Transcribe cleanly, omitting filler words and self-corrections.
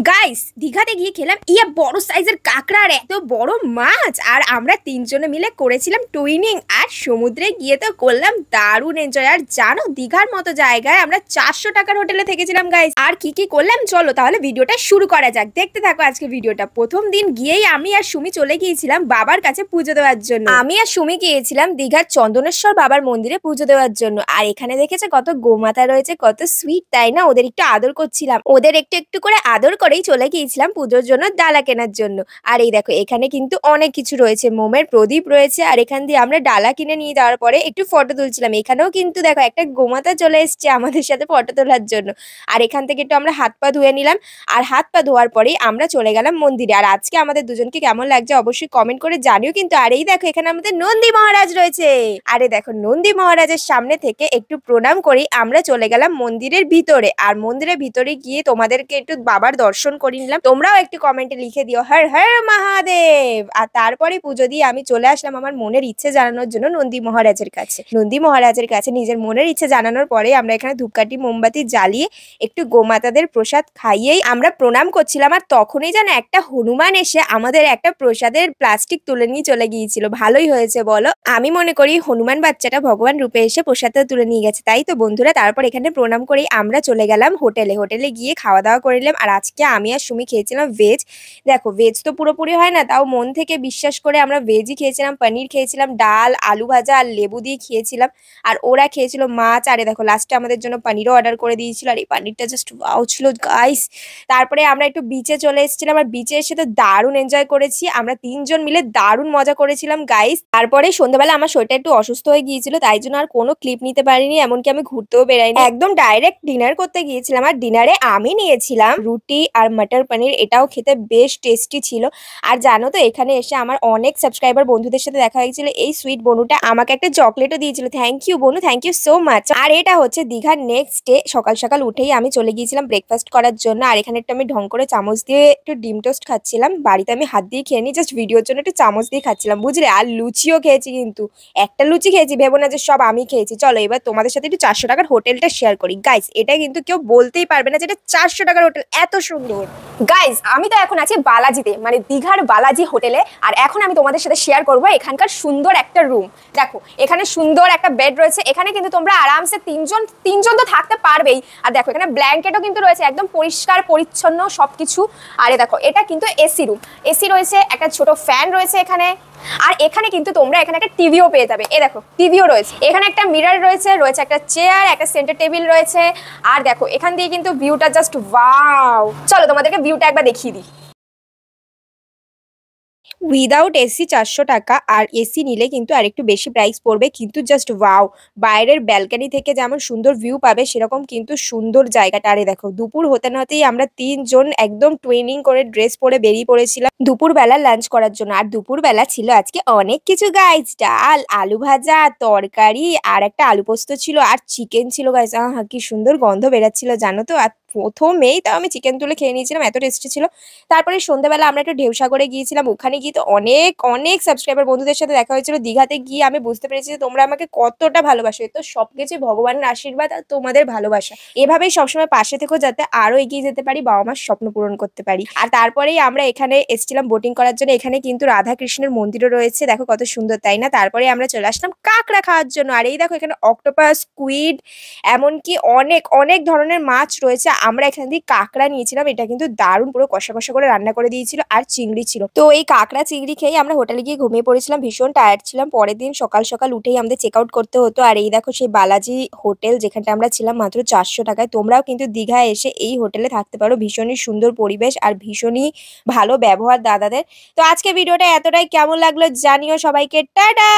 Guys দীঘাতে গিয়ে খেলাম ইয়া বড় সাইজের কাঁকড়া আর এত বড় মাছ। আর আমরা তিনজনে মিলে করেছিলাম টুইনিং। আর সমুদ্রে গিয়ে তো করলাম দারুণ এনজয়। আর জানো দীঘার মতো জায়গায় আমরা 400 টাকার হোটেলে থেকেছিলাম গাইস। আর কি কি করলাম চলো তাহলে ভিডিওটা শুরু করা যাক। দেখতে থাকো আজকে ভিডিওটা। প্রথম দিন গিয়েই আমি আর সুমি চলে গিয়েছিলাম বাবার কাছে পুজো দেওয়ার জন্য। আমি আর সুমি গিয়েছিলাম দীঘার চন্দনেশ্বর বাবার মন্দিরে পুজো দেওয়ার জন্য। আর এখানে দেখেছে কত গোমাতা রয়েছে, কত সুইট তাই না। ওদের একটু আদর করছিলাম, ওদের একটু একটু করে আদর করেই চলে গিয়েছিলাম পুজোর জন্য ডালা কেনার জন্য। আর এই দেখো এখানে কিন্তু অনেক কিছু রয়েছে, মোমের প্রদীপ রয়েছে। আর এখান দিয়ে আমরা ডালা কিনে নিয়ে যাওয়ার পরে একটু ফটো তুলছিলাম। এখানেও কিন্তু দেখো একটা গোমাতা চলে এসছে আমাদের সাথে ফটো তোলার জন্য। আর এখান থেকে একটু আমরা হাত পা ধুয়ে নিলাম। আর হাত পা ধোয়ার পরেই আমরা চলে গেলাম মন্দিরে। আর আজকে আমাদের দুজনকে কেমন লাগছে অবশ্যই কমেন্ট করে জানিও কিন্তু। আর এই দেখো এখানে আমাদের নন্দী মহারাজ রয়েছে। আরে দেখো নন্দী মহারাজের সামনে থেকে একটু প্রণাম করি আমরা চলে গেলাম মন্দিরের ভিতরে। আর মন্দিরের ভিতরে গিয়ে তোমাদেরকে একটু বাবার দর্শন করে নিলাম। তোমরাও একটু কমেন্টে লিখে দিও হর হর মহাদেব। আর তারপরে পুজো দিয়ে আমি চলে আসলাম আমার মনের ইচ্ছে জানানোর জন্য নন্দী মহারাজের কাছে। নন্দী মহারাজের কাছে নিজের মনের ইচ্ছে জানানোর পরে আমরা এখানে ধূপকাঠি মোমবাতি জ্বালিয়ে একটু গোমাতাদের প্রসাদ খাইয়েই আমরা প্রণাম করছিলাম। আর তখনই যেন একটা হনুমান এসে আমাদের একটা প্রসাদের প্লাস্টিক তুলে নিয়ে চলে গিয়েছিল। ভালোই হয়েছে বলো। আমি মনে করি হনুমান বাচ্চাটা ভগবান রূপে এসে প্রসাদটা তুলে নিয়ে গেছে, তাই তো বন্ধুরা। তারপর এখানে প্রণাম করেই আমরা চলে গেলাম হোটেলে গিয়ে খাওয়া দাওয়া করে নিলাম। আর আজকে আমি আর সুমি খেয়েছিলাম ভেজ। দেখো ভেজ তো পুরোপুরি হয় না, তাও মন থেকে বিশ্বাস করে আমরা ভেজই খেয়েছিলাম। পনির খেয়েছিলাম, ডাল আলু ভাজা আর লেবু দিয়ে খেয়েছিলাম। আর ওরা খেয়েছিল মাছ। আরে দেখো লাস্টে আমাদের জন্য পনিরও অর্ডার করে দিয়েছিল। আর এই পনিরটা জাস্ট ওয়াও ছিল গাইস। তারপরে আমরা একটু বিচে চলে এসেছিলাম। আর বিচে এসে তো দারুণ এনজয় করেছি, আমরা তিনজন মিলে দারুণ মজা করেছিলাম গাইস। তারপরে সন্ধ্যাবেলা আমার শরীরটা একটু অসুস্থ হয়ে গিয়েছিল, তাই জন্য আর কোনো ক্লিপ নিতে পারিনি, এমনকি আমি ঘুরতেও বেরাইনি, একদম ডাইরেক্ট ডিনার করতে গিয়েছিলাম। আর ডিনারে আমি নিয়েছিলাম রুটি আর মটর পনির, এটাও খেতে বেশ টেস্টি ছিল। আর জানো তো এখানে এসে আমার অনেক সাবস্ক্রাইবার বন্ধুদের সাথে দেখা হয়েছিল। এই সুইট বনুটা আমাকে একটা চকলেটও দিয়েছিল। থ্যাংক ইউ বনু, থ্যাংক ইউ সো মাচ। আর এটা হচ্ছে দীঘার নেক্সট ডে। সকাল সকাল উঠেই আমি চলে গিয়েছিলাম ব্রেকফাস্ট করার জন্য। আর এখানে একটু আমি ঢং করে চামচ দিয়ে একটু ডিম টোস্ট খাচ্ছিলাম। বাড়িতে আমি হাত দিয়ে খেয়ে নিই, জাস্ট ভিডিওর জন্য একটু চামচ দিয়ে খাচ্ছিলাম বুঝলে। আর লুচিও খেয়েছি, কিন্তু একটা লুচি খেয়েছি, ভেবো না যে সব আমি খেয়েছি। চলো এবার তোমাদের সাথে একটু 400 টাকার হোটেলটা শেয়ার করি গাইস। এটা কিন্তু কেউ বলতেই পারবে না যে এটা 400 টাকার হোটেল, এত সুন্দর। গাইস আমি তো এখন আছি বালাজিতে, মানে দীঘার বালাজি হোটেলে। আর এখন আমি তোমাদের সাথে শেয়ার করবো এখানকার সুন্দর একটা রুম। দেখো এখানে সুন্দর একটা বেড রয়েছে। এখানে কিন্তু তোমরা আরামসে তিনজন তো থাকতে পারবেই। আর দেখো এখানে ব্ল্যাঙ্কেটও কিন্তু রয়েছে, একদম পরিষ্কার পরিচ্ছন্ন সবকিছু। আরে দেখো এটা কিন্তু এসি রুম, এসি রয়েছে, একটা ছোট ফ্যান রয়েছে এখানে। আর এখানে কিন্তু তোমরা এখানে একটা টিভিও পেয়ে যাবে। এ দেখো টিভিও রয়েছে এখানে, একটা মিরর রয়েছে, একটা চেয়ার, একটা সেন্টার টেবিল রয়েছে। আর দেখো এখান দিয়ে কিন্তু ভিউটা জাস্ট ওয়াও। চলো তোমাদেরকে ভিউটা একবার দেখিয়ে দিই। উইদাউট এসি 400 টাকা, আর এসি নিলে কিন্তু আরেকটু বেশি প্রাইস পড়বে, কিন্তু জাস্ট ওয়াও। বাইরের ব্যালকনি থেকে যেমন সুন্দর ভিউ পাবে সেরকম কিন্তু সুন্দর জায়গাটা। আরে দেখো দুপুর হতে না হতেই আমরা তিনজন একদম টুইনিং করে ড্রেস পরে বেরিয়ে পড়েছিলাম দুপুরবেলা লাঞ্চ করার জন্য। আর দুপুরবেলা ছিল আজকে অনেক কিছু গাইস, ডাল আলু ভাজা তরকারি আর একটা আলু পোস্ত ছিল, আর চিকেন ছিল গাইস। কি সুন্দর গন্ধ বেরাচ্ছিল জানো তো। আর প্রথমেই তাও আমি চিকেন তুলে খেয়ে নিয়েছিলাম, এত টেস্টি ছিল। তারপরে সন্ধ্যাবেলা আমরা একটু ঢেউসাগরে গিয়েছিলাম। ওখানে গিয়ে তো অনেক অনেক সাবস্ক্রাইবার বন্ধুদের সাথে দেখা হয়েছিল। দীঘাতে গিয়ে আমি বুঝতে পেরেছি যে তোমরা আমাকে কতটা ভালোবাসো। তো সবকিছু ভগবানের আশীর্বাদ আর তোমাদের ভালোবাসা। এভাবেই সবসময় পাশে থেকো যাতে আরো এগিয়ে যেতে পারি, বাবা মার স্বপ্ন পূরণ করতে পারি। আর তারপরেই আমরা এখানে এসেছিলাম বোটিং করার জন্য। এখানে কিন্তু রাধা কৃষ্ণের মন্দিরও রয়েছে, দেখো কত সুন্দর তাই না। তারপরে আমরা চলে আসলাম কাঁকড়া খাওয়ার জন্য। আর এই দেখো এখানে অক্টোপাস, স্কুইড, এমনকি অনেক অনেক ধরনের মাছ রয়েছে। আমরা এখান থেকে কাঁকড়া নিয়েছিলাম, এটা কিন্তু দারুণ পুরো কষা কষা করে রান্না করে দিয়েছিল। আর চিংড়ি ছিল। তো এই কাঁকড়া চিংড়ি খেয়ে আমরা হোটেলে গিয়ে ঘুমিয়ে পড়েছিলাম, ভীষণ টায়ার্ড ছিলাম। পরের দিন সকাল সকাল উঠেই আমাদের চেক আউট করতে হতো। আর এই দেখো সেই বালাজি হোটেল, যেখানটা আমরা ছিলাম মাত্র 400 টাকায়। তোমরাও কিন্তু দীঘায় এসে এই হোটেলে থাকতে পারো, ভীষণই সুন্দর পরিবেশ আর ভীষণই ভালো ব্যবহার দাদাদের। তো আজকে ভিডিওটা এতটাই, কেমন লাগলো জানিও সবাইকে। টাটা।